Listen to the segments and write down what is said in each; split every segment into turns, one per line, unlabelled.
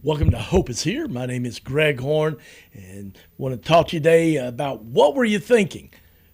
Welcome to Hope is Here. My name is Greg Horn, and want to talk to you today about what were you thinking?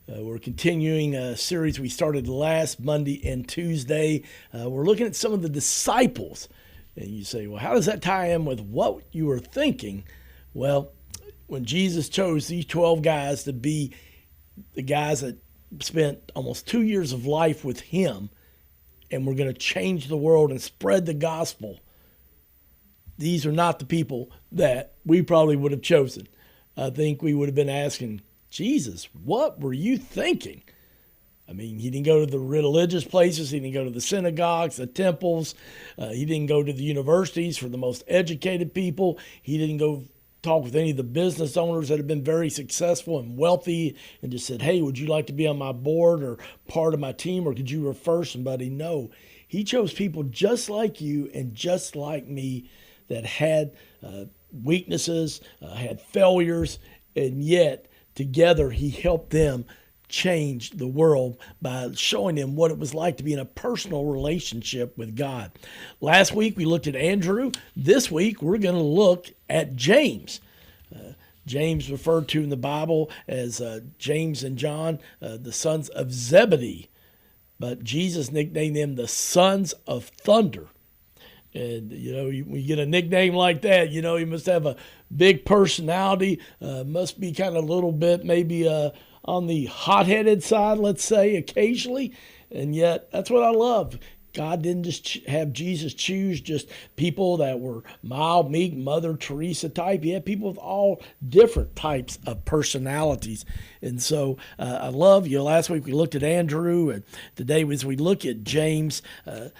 We're continuing a series we started last Monday and Tuesday. We're looking at some of the disciples. And you say, well, how does that tie in with what you were thinking? Well, when Jesus chose these 12 guys to be the guys that spent almost 2 years of life with him and were going to change the world and spread the gospel, these are not the people that we probably would have chosen. I think we would have been asking, Jesus, what were you thinking? I mean, he didn't go to the religious places. He didn't go to the synagogues, the temples. He didn't go to the universities for the most educated people. He didn't go talk with any of the business owners that have been very successful and wealthy and just said, hey, would you like to be on my board or part of my team, or could you refer somebody? No, he chose people just like you and just like me that had weaknesses, had failures, and yet together he helped them change the world by showing them what it was like to be in a personal relationship with God. Last week we looked at Andrew. This week we're going to look at James. James referred to in the Bible as James and John, the sons of Zebedee, but Jesus nicknamed them the sons of thunder. And, you know, when you get a nickname like that, you know, you must have a big personality, must be kind of a little bit maybe on the hot-headed side, let's say, occasionally. And yet, that's what I love. God didn't just have Jesus choose just people that were mild, meek, Mother Teresa type. He had people with all different types of personalities. And so I love, last week we looked at Andrew, and today as we look at James,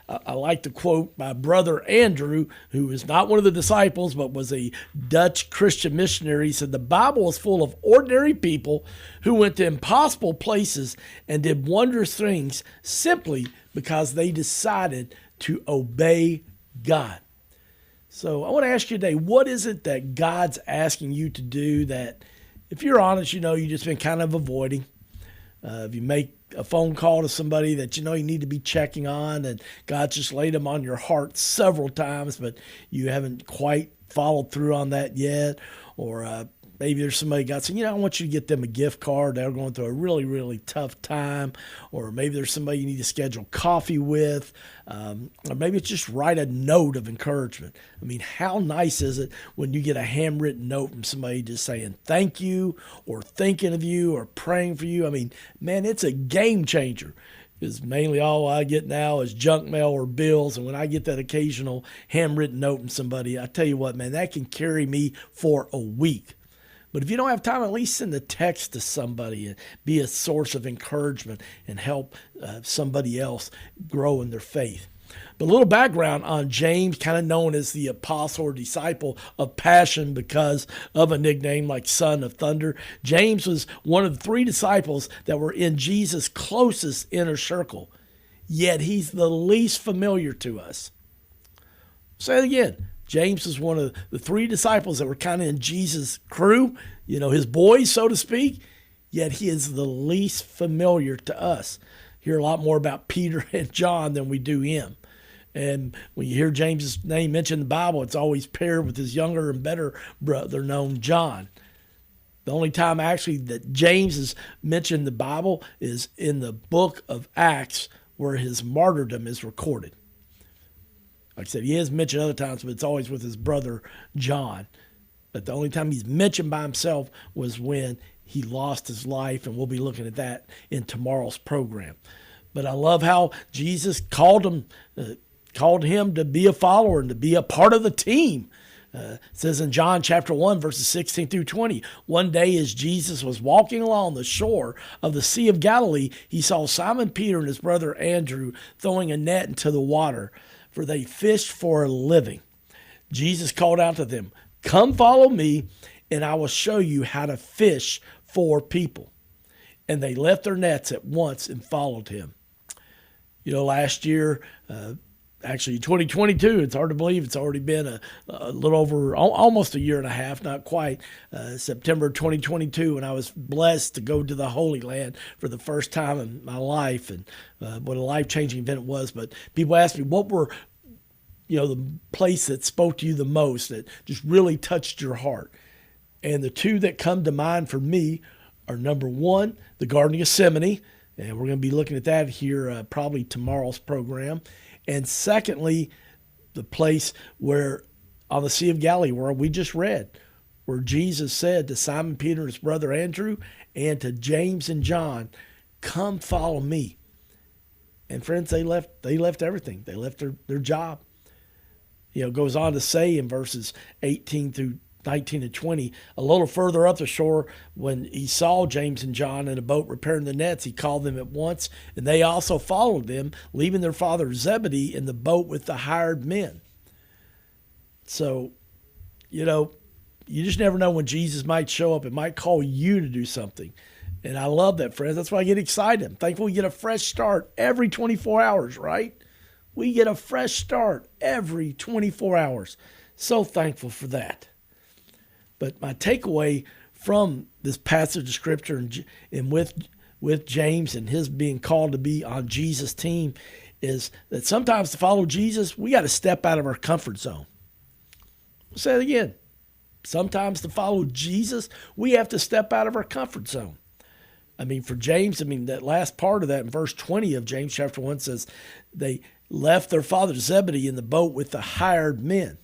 I like to quote my brother Andrew, who is not one of the disciples, but was a Dutch Christian missionary. He said, the Bible is full of ordinary people who went to impossible places and did wondrous things simply because they decided to obey God. So I want to ask you today, what is it that God's asking you to do that, if you're honest, you know, you've just been kind of avoiding? If you make a phone call to somebody that you know you need to be checking on, and God's just laid them on your heart several times, but you haven't quite followed through on that yet, or maybe there's somebody got saying, I want you to get them a gift card. They're going through a really, really tough time. Or maybe there's somebody you need to schedule coffee with. Or maybe it's just write a note of encouragement. I mean, how nice is it when you get a handwritten note from somebody just saying thank you or thinking of you or praying for you? I mean, man, it's a game changer. Because mainly all I get now is junk mail or bills. And when I get that occasional handwritten note from somebody, I tell you what, man, that can carry me for a week. But if you don't have time, at least send a text to somebody and be a source of encouragement and help somebody else grow in their faith. But a little background on James, kind of known as the apostle or disciple of passion because of a nickname like Son of Thunder. James was one of the 3 disciples that were in Jesus' closest inner circle, yet he's the least familiar to us. Say it again. James was one of the 3 disciples that were kind of in Jesus' crew, his boys, so to speak, yet he is the least familiar to us. Hear a lot more about Peter and John than we do him. And when you hear James's name mentioned in the Bible, it's always paired with his younger and better brother known John. The only time actually that James is mentioned in the Bible is in the book of Acts, where his martyrdom is recorded. Like I said, he is mentioned other times, but it's always with his brother John. But the only time he's mentioned by himself was when he lost his life, and we'll be looking at that in tomorrow's program. But I love how Jesus called him to be a follower and to be a part of the team. It says in John chapter 1, verses 16 through 20, one day as Jesus was walking along the shore of the Sea of Galilee, he saw Simon Peter and his brother Andrew throwing a net into the water, for they fished for a living. Jesus called out to them, come follow me, and I will show you how to fish for people. And they left their nets at once and followed him. Last year, actually 2022, it's hard to believe it's already been a little over, almost a year and a half, not quite, September 2022, and I was blessed to go to the Holy Land for the first time in my life, and what a life-changing event it was. But people ask me, what were the place that spoke to you the most, that just really touched your heart? And the two that come to mind for me are, number one, the Garden of Gethsemane, and we're going to be looking at that here probably tomorrow's program. And secondly, the place where on the Sea of Galilee, where we just read, where Jesus said to Simon Peter and his brother Andrew and to James and John, "Come follow me." And friends, they left everything. They left their job. It goes on to say in verses 18 through 19 and 20, a little further up the shore, when he saw James and John in a boat repairing the nets, he called them at once, and they also followed them, leaving their father Zebedee in the boat with the hired men. So, you just never know when Jesus might show up. It might call you to do something. And I love that, friends. That's why I get excited. I'm thankful we get a fresh start every 24 hours, right? We get a fresh start every 24 hours. So thankful for that. But my takeaway from this passage of Scripture and with James and his being called to be on Jesus' team is that sometimes to follow Jesus, we got to step out of our comfort zone. I'll say it again. Sometimes to follow Jesus, we have to step out of our comfort zone. For James, that last part of that in verse 20 of James chapter 1 says they left their father Zebedee in the boat with the hired men.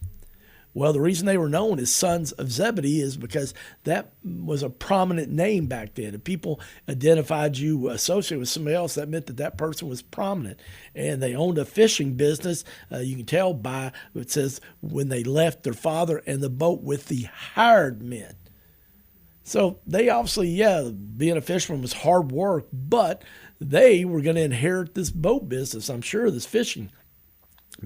Well, the reason they were known as sons of Zebedee is because that was a prominent name back then. If people identified you associated with somebody else, that meant that person was prominent. And they owned a fishing business. You can tell by it says when they left their father and the boat with the hired men. So they obviously, being a fisherman was hard work, but they were going to inherit this boat business, I'm sure, this fishing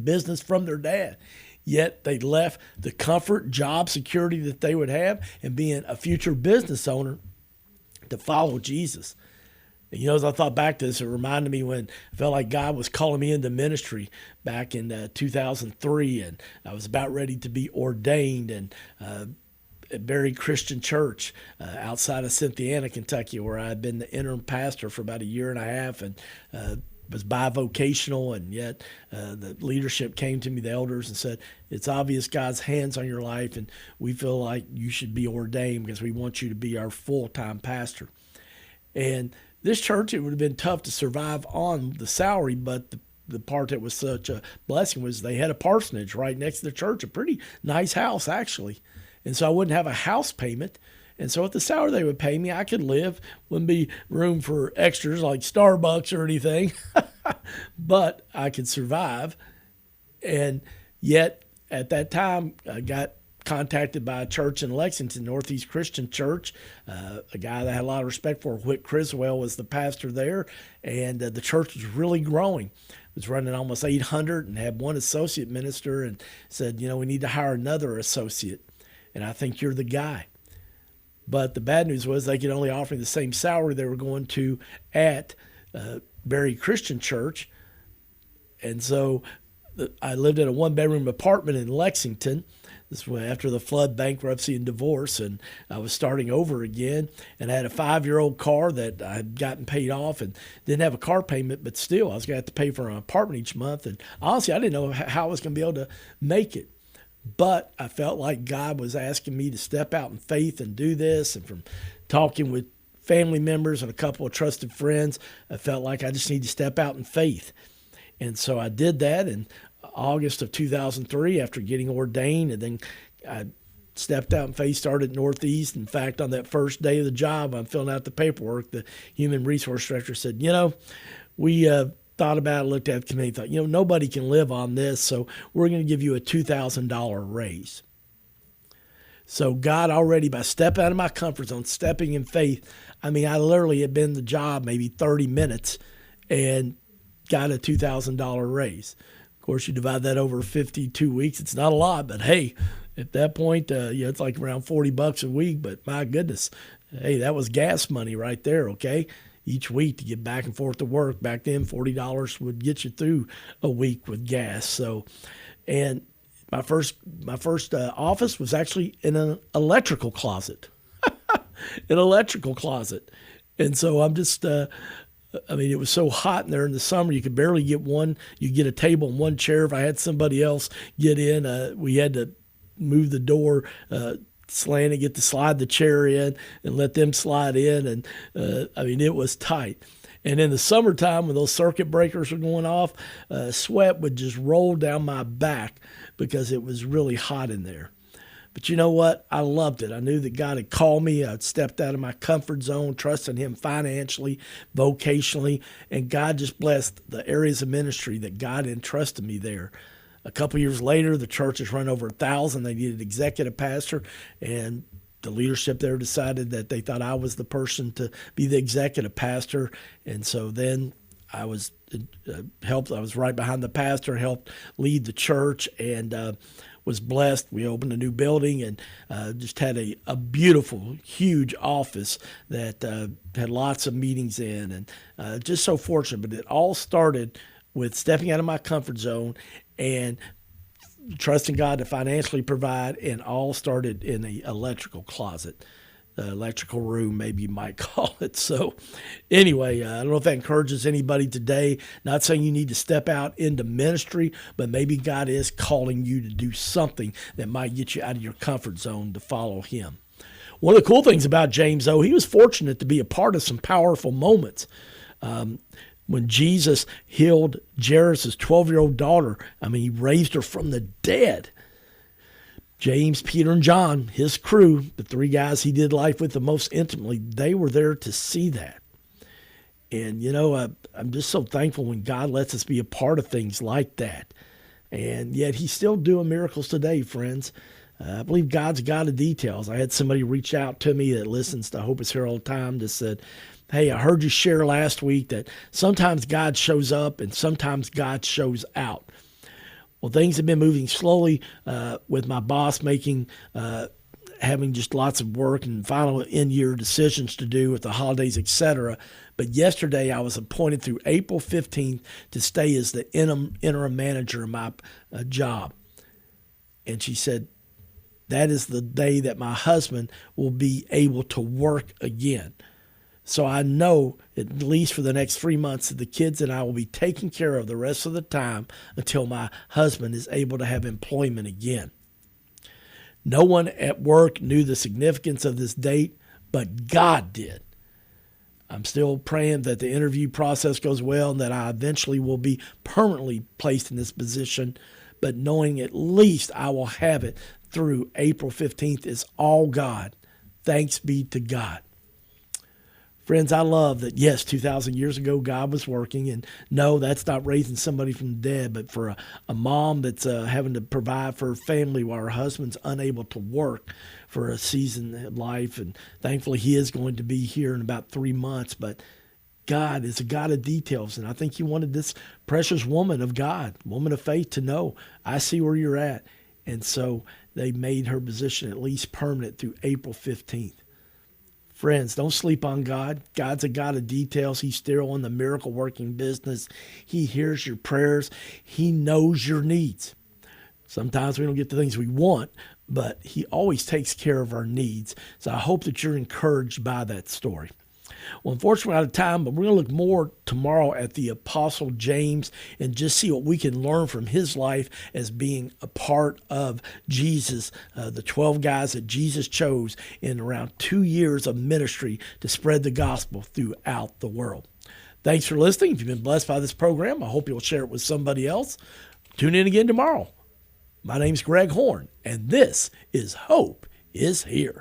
business from their dad. Yet they left the comfort, job security that they would have and being a future business owner to follow Jesus. And as I thought back to this, it reminded me when I felt like God was calling me into ministry back in 2003, and I was about ready to be ordained and at Berry Christian Church outside of Cynthiana, Kentucky, where I had been the interim pastor for about a year and a half, and was bivocational, and yet the leadership came to me, the elders, and said, "It's obvious God's hands on your life, and we feel like you should be ordained because we want you to be our full-time pastor." And this church, it would have been tough to survive on the salary, but the part that was such a blessing was they had a parsonage right next to the church, a pretty nice house, actually. And so I wouldn't have a house payment. And so at the salary they would pay me, I could live. Wouldn't be room for extras like Starbucks or anything, but I could survive. And yet at that time, I got contacted by a church in Lexington, Northeast Christian Church, a guy that I had a lot of respect for. Whit Criswell was the pastor there, and the church was really growing. It was running almost 800 and had one associate minister, and said, we need to hire another associate, and I think you're the guy. But the bad news was they could only offer me the same salary they were going to at Berry Christian Church. And so I lived in a one-bedroom apartment in Lexington. This was after the flood, bankruptcy, and divorce, and I was starting over again. And I had a 5-year-old car that I had gotten paid off and didn't have a car payment, but still I was going to have to pay for an apartment each month. And honestly, I didn't know how I was going to be able to make it. But I felt like God was asking me to step out in faith and do this. And from talking with family members and a couple of trusted friends, I felt like I just need to step out in faith. And so I did that in August of 2003 after getting ordained. And then I stepped out in faith, started at Northeast. In fact, on that first day of the job, I'm filling out the paperwork. The human resource director said, we thought about it, looked at the committee, thought, nobody can live on this, so we're going to give you a $2,000 raise. So God already, by stepping out of my comfort zone, stepping in faith, I literally had been in the job maybe 30 minutes and got a $2,000 raise. Of course, you divide that over 52 weeks. It's not a lot, but hey, at that point, it's like around $40 a week, but my goodness, hey, that was gas money right there, okay? Each week to get back and forth to work. Back then, $40 would get you through a week with gas. So, and my first office was actually in an electrical closet, And so I'm just I mean, it was so hot in there in the summer, you could barely get one. You get a table and one chair. If I had somebody else get in, we had to move the door slant and get to slide the chair in and let them slide in. And I mean, it was tight. And in the summertime, when those circuit breakers were going off, sweat would just roll down my back because it was really hot in there. But you know what? I loved it. I knew that God had called me. I'd stepped out of my comfort zone, trusting Him financially, vocationally, and God just blessed the areas of ministry that God entrusted me there. A couple years later, the church has run over 1,000. They needed an executive pastor, and the leadership there decided that they thought I was the person to be the executive pastor. And so then I was helped. I was right behind the pastor, helped lead the church, and was blessed. We opened a new building and just had a beautiful, huge office that had lots of meetings in, and just so fortunate. But it all started with stepping out of my comfort zone and trusting God to financially provide, and all started in an electrical closet, electrical room, maybe you might call it. So anyway, I don't know if that encourages anybody today. Not saying you need to step out into ministry, but maybe God is calling you to do something that might get you out of your comfort zone to follow Him. One of the cool things about James, though, he was fortunate to be a part of some powerful moments. When Jesus healed Jairus' 12-year-old daughter, I mean, He raised her from the dead. James, Peter, and John, his crew, the three guys he did life with the most intimately, they were there to see that. And, you know, I'm just so thankful when God lets us be a part of things like that. And yet He's still doing miracles today, friends. I believe God's God of details. I had somebody reach out to me that listens to Hope Is Here all the time that said, hey, I heard you share last week that sometimes God shows up and sometimes God shows out. Well, things have been moving slowly with my boss having just lots of work and final end-year decisions to do with the holidays, etc. But yesterday I was appointed through April 15th to stay as the interim manager of my job. And she said, that is the day that my husband will be able to work again. So I know, at least for the next 3 months, that the kids and I will be taken care of the rest of the time until my husband is able to have employment again. No one at work knew the significance of this date, but God did. I'm still praying that the interview process goes well and that I eventually will be permanently placed in this position, but knowing at least I will have it through April 15th is all God. Thanks be to God. Friends, I love that, yes, 2,000 years ago, God was working. And no, that's not raising somebody from the dead, but for a mom that's having to provide for her family while her husband's unable to work for a season in life. And thankfully, he is going to be here in about 3 months. But God is a God of details. And I think He wanted this precious woman of God, woman of faith, to know, I see where you're at. And so they made her position at least permanent through April 15th. Friends, don't sleep on God. God's a God of details. He's still in the miracle-working business. He hears your prayers. He knows your needs. Sometimes we don't get the things we want, but He always takes care of our needs. So I hope that you're encouraged by that story. Well, unfortunately, we're out of time, but we're going to look more tomorrow at the Apostle James and just see what we can learn from his life as being a part of Jesus, the 12 guys that Jesus chose in around 2 years of ministry to spread the gospel throughout the world. Thanks for listening. If you've been blessed by this program, I hope you'll share it with somebody else. Tune in again tomorrow. My name's Greg Horn, and this is Hope is Here.